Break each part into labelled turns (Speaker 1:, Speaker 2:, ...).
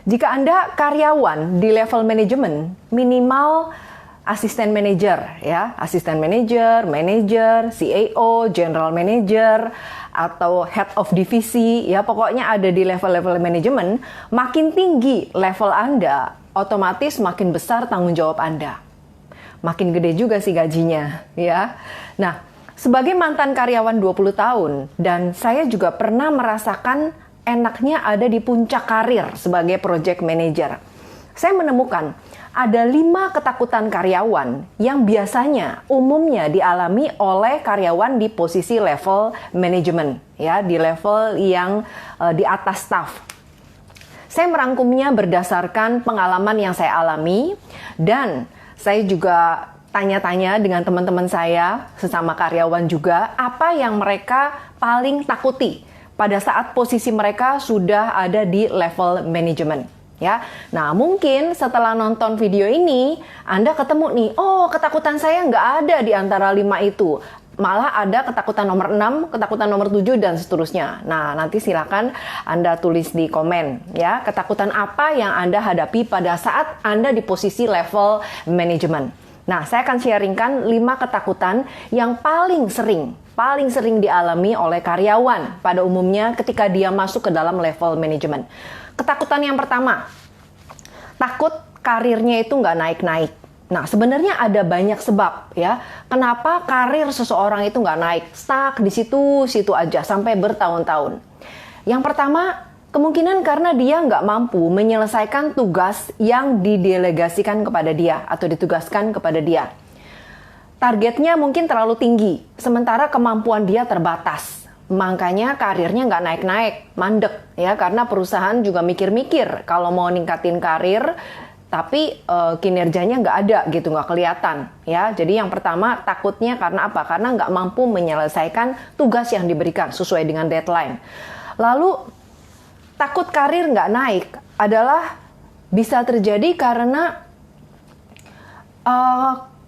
Speaker 1: Jika Anda karyawan di level manajemen, minimal asisten manajer, ya, asisten manajer, manajer, CAO, general manager, atau head of divisi, ya pokoknya ada di level-level manajemen. Makin tinggi level Anda, otomatis makin besar tanggung jawab Anda. Makin gede juga sih gajinya, ya. Nah, sebagai mantan karyawan 20 tahun, dan saya juga pernah merasakan enaknya ada di puncak karir sebagai project manager. Saya menemukan ada 5 ketakutan karyawan yang biasanya umumnya dialami oleh karyawan di posisi level manajemen, ya, di level yang di atas staff. Saya merangkumnya berdasarkan pengalaman yang saya alami, dan saya juga tanya-tanya dengan teman-teman saya, sesama karyawan juga, apa yang mereka paling takuti pada saat posisi mereka sudah ada di level manajemen. Ya, nah mungkin setelah nonton video ini, Anda ketemu nih, oh ketakutan saya nggak ada di antara 5 itu. Malah ada ketakutan nomor 6, ketakutan nomor 7, dan seterusnya. Nah, nanti silakan Anda tulis di komen, ya, ketakutan apa yang Anda hadapi pada saat Anda di posisi level manajemen. Nah, saya akan sharingkan 5 ketakutan yang paling sering dialami oleh karyawan pada umumnya ketika dia masuk ke dalam level manajemen. Ketakutan yang pertama, takut karirnya itu nggak naik-naik. Nah, sebenarnya ada banyak sebab, ya. Kenapa karir seseorang itu nggak naik, stuck di situ aja sampai bertahun-tahun. Yang pertama, kemungkinan karena dia nggak mampu menyelesaikan tugas yang didelegasikan kepada dia atau ditugaskan kepada dia. Targetnya mungkin terlalu tinggi, sementara kemampuan dia terbatas. Makanya karirnya nggak naik-naik, mandek, ya, karena perusahaan juga mikir-mikir kalau mau ningkatin karir, tapi kinerjanya nggak ada gitu, nggak kelihatan, ya. Jadi yang pertama takutnya karena apa? Karena nggak mampu menyelesaikan tugas yang diberikan sesuai dengan deadline. Lalu takut karir nggak naik adalah bisa terjadi karena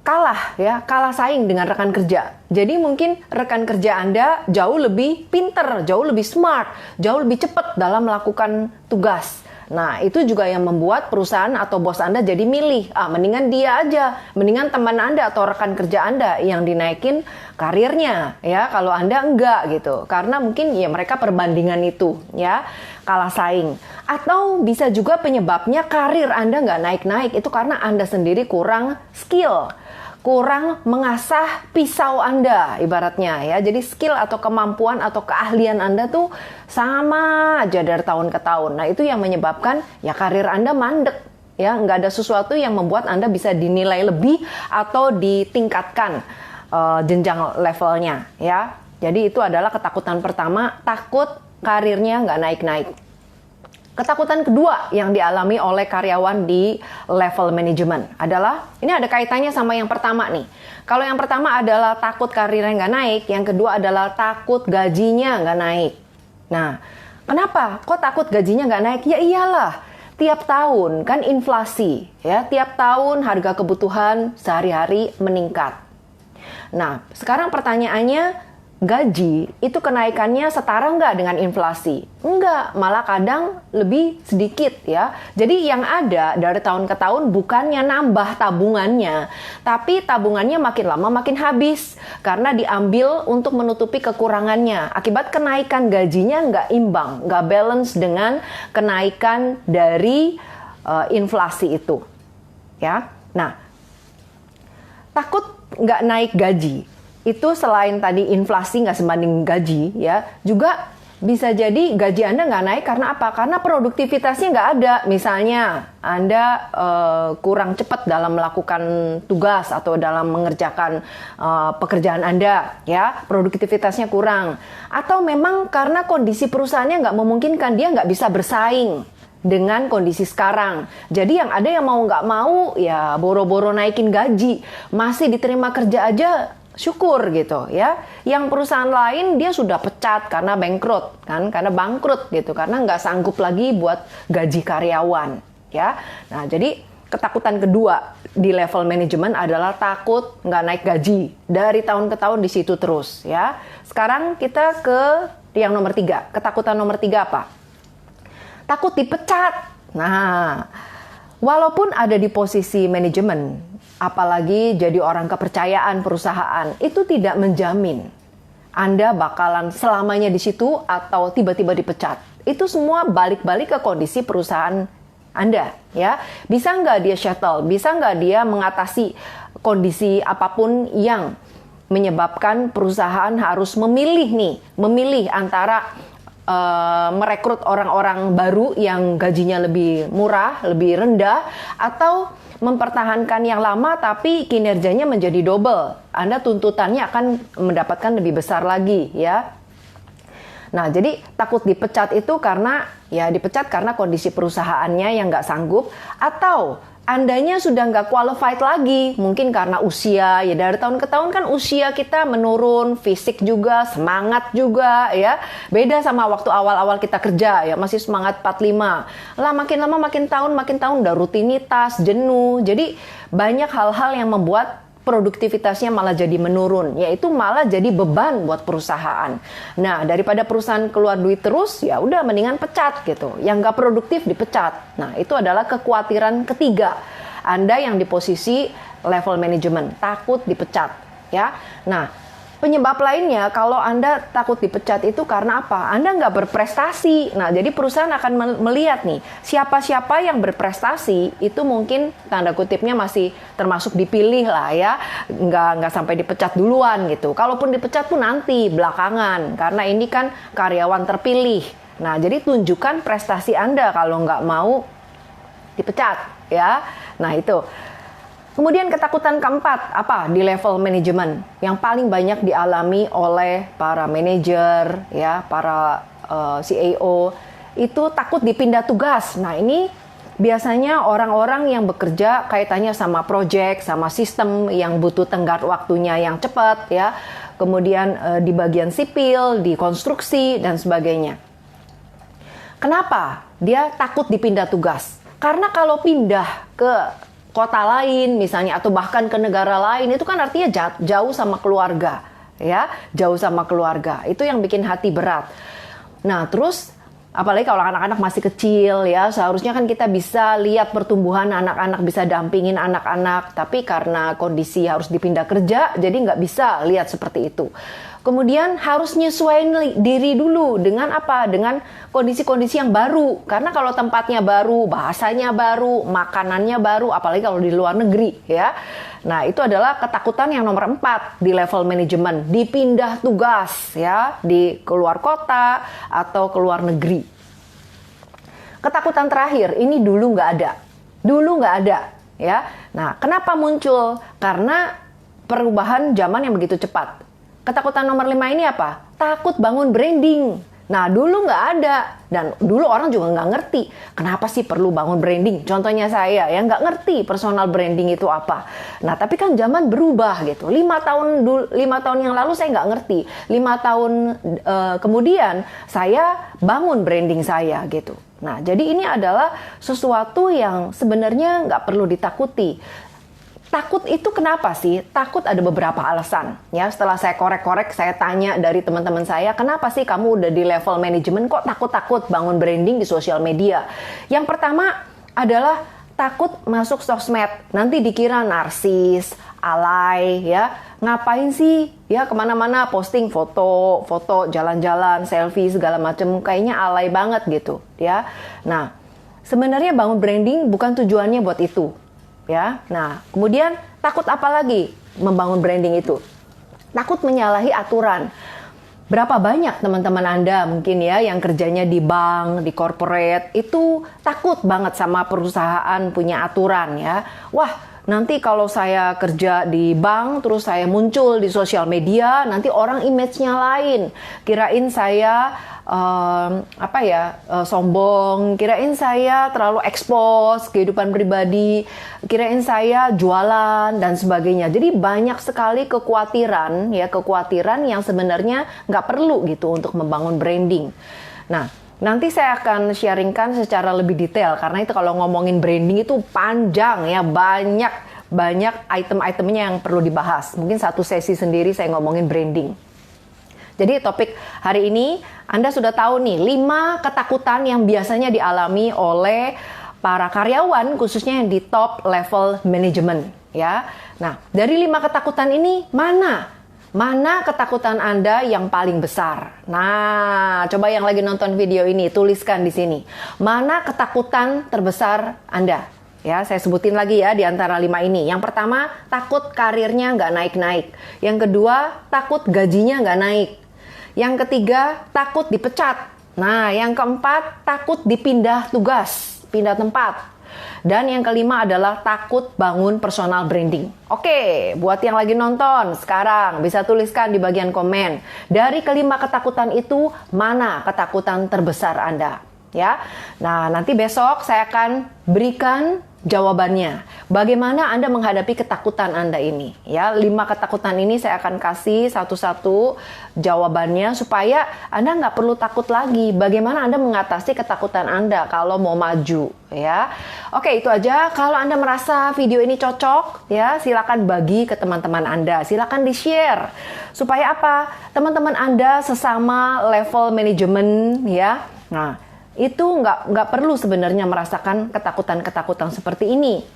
Speaker 1: kalah saing dengan rekan kerja. Jadi mungkin rekan kerja Anda jauh lebih pinter, jauh lebih smart, jauh lebih cepat dalam melakukan tugas. Nah, itu juga yang membuat perusahaan atau bos Anda jadi milih, mendingan dia aja, mendingan teman Anda atau rekan kerja Anda yang dinaikin karirnya, ya, kalau Anda enggak gitu. Karena mungkin ya mereka perbandingan itu, ya, kalah saing. Atau bisa juga penyebabnya karir Anda nggak naik-naik, itu karena Anda sendiri kurang skill, kurang mengasah pisau Anda ibaratnya, ya. Jadi skill atau kemampuan atau keahlian Anda tuh sama aja dari tahun ke tahun. Nah, itu yang menyebabkan ya karir Anda mandek, ya, nggak ada sesuatu yang membuat Anda bisa dinilai lebih atau ditingkatkan jenjang levelnya, ya. Jadi itu adalah ketakutan pertama, takut karirnya nggak naik-naik. Ketakutan kedua yang dialami oleh karyawan di level manajemen adalah, ini ada kaitannya sama yang pertama nih. Kalau yang pertama adalah takut karirnya nggak naik, yang kedua adalah takut gajinya nggak naik. Nah, kenapa? Kok takut gajinya nggak naik? Ya iyalah, tiap tahun kan inflasi, ya, tiap tahun harga kebutuhan sehari-hari meningkat. Nah, sekarang pertanyaannya, gaji itu kenaikannya setara nggak dengan inflasi? Enggak, malah kadang lebih sedikit, ya. Jadi yang ada dari tahun ke tahun bukannya nambah tabungannya, tapi tabungannya makin lama makin habis karena diambil untuk menutupi kekurangannya. Akibat kenaikan gajinya nggak imbang, nggak balance dengan kenaikan dari inflasi itu, ya. Nah, takut nggak naik gaji itu selain tadi inflasi nggak sebanding gaji, ya, juga bisa jadi gaji Anda nggak naik karena apa? Karena produktivitasnya nggak ada. Misalnya Anda kurang cepat dalam melakukan tugas atau dalam mengerjakan pekerjaan Anda, ya, produktivitasnya kurang. Atau memang karena kondisi perusahaannya nggak memungkinkan, dia nggak bisa bersaing dengan kondisi sekarang. Jadi yang ada yang mau nggak mau ya boro-boro naikin gaji, masih diterima kerja aja syukur gitu, ya. Yang perusahaan lain dia sudah pecat karena bangkrut, kan, karena bangkrut gitu, karena nggak sanggup lagi buat gaji karyawan, ya. Nah, jadi ketakutan kedua di level manajemen adalah takut nggak naik gaji, dari tahun ke tahun di situ terus, ya. Sekarang kita ke yang nomor 3. Ketakutan nomor 3 apa? Takut dipecat. Nah, walaupun ada di posisi manajemen, apalagi jadi orang kepercayaan perusahaan, itu tidak menjamin Anda bakalan selamanya di situ atau tiba-tiba dipecat. Itu semua balik-balik ke kondisi perusahaan Anda, ya. Bisa nggak dia shuttle? Bisa nggak dia mengatasi kondisi apapun yang menyebabkan perusahaan harus memilih antara merekrut orang-orang baru yang gajinya lebih murah, lebih rendah, atau mempertahankan yang lama tapi kinerjanya menjadi double. Anda tuntutannya akan mendapatkan lebih besar lagi, ya. Nah, jadi takut dipecat itu karena dipecat karena kondisi perusahaannya yang nggak sanggup, atau Andanya sudah nggak qualified lagi, mungkin karena usia, ya dari tahun ke tahun kan usia kita menurun, fisik juga, semangat juga, ya. Beda sama waktu awal-awal kita kerja, ya masih semangat 45. Lah makin lama makin tahun udah rutinitas, jenuh, jadi banyak hal-hal yang membuat produktivitasnya malah jadi menurun, yaitu malah jadi beban buat perusahaan. Nah, daripada perusahaan keluar duit terus, ya udah mendingan pecat gitu. Yang nggak produktif dipecat. Nah, itu adalah kekhawatiran ketiga. Anda yang di posisi level manajemen, takut dipecat, ya. Nah, penyebab lainnya kalau Anda takut dipecat itu karena apa? Anda nggak berprestasi. Nah, jadi perusahaan akan melihat nih, siapa-siapa yang berprestasi itu mungkin tanda kutipnya masih termasuk dipilih lah ya. Nggak sampai dipecat duluan gitu. Kalaupun dipecat pun nanti, belakangan. Karena ini kan karyawan terpilih. Nah, jadi tunjukkan prestasi Anda kalau nggak mau dipecat, ya. Nah, itu. Kemudian ketakutan keempat, apa? Di level manajemen yang paling banyak dialami oleh para manajer, ya, para CEO, itu takut dipindah tugas. Nah, ini biasanya orang-orang yang bekerja kaitannya sama project, sama sistem yang butuh tenggat waktunya yang cepat, ya. Kemudian di bagian sipil, di konstruksi, dan sebagainya. Kenapa dia takut dipindah tugas? Karena kalau pindah ke kota lain misalnya atau bahkan ke negara lain itu kan artinya jauh sama keluarga, ya, jauh sama keluarga. Itu yang bikin hati berat. Nah, terus apalagi kalau anak-anak masih kecil, ya, seharusnya kan kita bisa lihat pertumbuhan anak-anak, bisa dampingin anak-anak, tapi karena kondisi harus dipindah kerja, jadi nggak bisa lihat seperti itu. Kemudian harus nyesuaiin diri dulu dengan apa? Dengan kondisi-kondisi yang baru. Karena kalau tempatnya baru, bahasanya baru, makanannya baru, apalagi kalau di luar negeri, ya. Nah, itu adalah ketakutan yang nomor 4 di level manajemen. Dipindah tugas, ya, di keluar kota atau keluar negeri. Ketakutan terakhir, ini dulu nggak ada. Dulu nggak ada, ya. Nah, kenapa muncul? Karena perubahan zaman yang begitu cepat. Ketakutan nomor 5 ini apa? Takut bangun branding. Nah, dulu nggak ada. Dan dulu orang juga nggak ngerti. Kenapa sih perlu bangun branding? Contohnya saya, yang nggak ngerti personal branding itu apa. Nah, tapi kan zaman berubah gitu. 5 tahun yang lalu saya nggak ngerti. 5 tahun kemudian saya bangun branding saya gitu. Nah, jadi ini adalah sesuatu yang sebenarnya nggak perlu ditakuti. Takut itu kenapa sih? Takut ada beberapa alasan. Ya, setelah saya korek-korek, saya tanya dari teman-teman saya, kenapa sih kamu udah di level manajemen kok takut-takut bangun branding di sosial media? Yang pertama adalah takut masuk sosmed. Nanti dikira narsis, alay, ya. Ngapain sih? Ya, kemana-mana posting foto jalan-jalan, selfie segala macam. Kayaknya alay banget gitu, ya. Nah, sebenarnya bangun branding bukan tujuannya buat itu. Ya, nah kemudian takut apa lagi membangun branding itu? Takut menyalahi aturan. Berapa banyak teman-teman Anda mungkin ya yang kerjanya di bank, di corporate itu takut banget sama perusahaan punya aturan ya. Wah, nanti kalau saya kerja di bank terus saya muncul di sosial media, nanti orang image-nya lain. Kirain saya sombong, kirain saya terlalu expose kehidupan pribadi, kirain saya jualan dan sebagainya. Jadi banyak sekali kekhawatiran yang sebenarnya nggak perlu gitu untuk membangun branding. Nah, nanti saya akan sharingkan secara lebih detail karena itu kalau ngomongin branding itu panjang ya, banyak item-itemnya yang perlu dibahas. Mungkin satu sesi sendiri saya ngomongin branding. Jadi topik hari ini Anda sudah tahu nih 5 ketakutan yang biasanya dialami oleh para karyawan, khususnya yang di top level manajemen, ya. Nah, dari 5 ketakutan ini mana ketakutan Anda yang paling besar? Nah, coba yang lagi nonton video ini tuliskan di sini. Mana ketakutan terbesar Anda? Ya, saya sebutin lagi ya di antara 5 ini. Yang pertama, takut karirnya nggak naik-naik. Yang kedua, takut gajinya nggak naik. Yang ketiga, takut dipecat. Nah, yang keempat, takut dipindah tugas, pindah tempat. Dan yang kelima adalah takut bangun personal branding. Oke, buat yang lagi nonton sekarang bisa tuliskan di bagian komen. Dari kelima ketakutan itu, mana ketakutan terbesar Anda? Ya, nah nanti besok saya akan berikan jawabannya. Bagaimana Anda menghadapi ketakutan Anda ini? Ya, 5 ketakutan ini saya akan kasih satu-satu jawabannya supaya Anda nggak perlu takut lagi. Bagaimana Anda mengatasi ketakutan Anda kalau mau maju? Ya, oke itu aja. Kalau Anda merasa video ini cocok, ya silakan bagi ke teman-teman Anda. Silakan di-share supaya apa? Teman-teman Anda sesama level manajemen, ya. Nah, itu nggak perlu sebenarnya merasakan ketakutan-ketakutan seperti ini.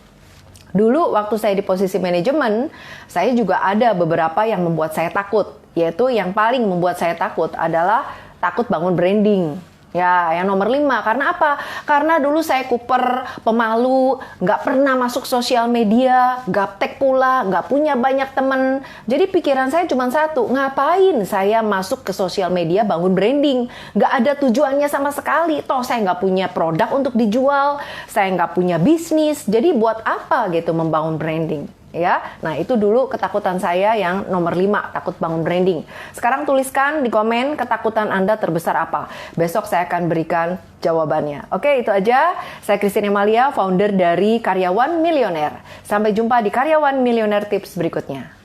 Speaker 1: Dulu waktu saya di posisi manajemen, saya juga ada beberapa yang membuat saya takut. Yaitu yang paling membuat saya takut adalah takut bangun branding. Ya, yang nomor 5. Karena apa? Karena dulu saya kuper, pemalu, nggak pernah masuk sosial media, gaptek pula, nggak punya banyak teman. Jadi pikiran saya cuma satu, ngapain saya masuk ke sosial media bangun branding? Nggak ada tujuannya sama sekali. Toh saya nggak punya produk untuk dijual, saya nggak punya bisnis. Jadi buat apa gitu membangun branding? Ya, nah itu dulu ketakutan saya yang nomor 5, takut bangun branding. Sekarang tuliskan di komen ketakutan Anda terbesar apa. Besok saya akan berikan jawabannya. Oke, itu aja. Saya Christine Amalia, founder dari Karyawan Milioner. Sampai jumpa di Karyawan Milioner Tips berikutnya.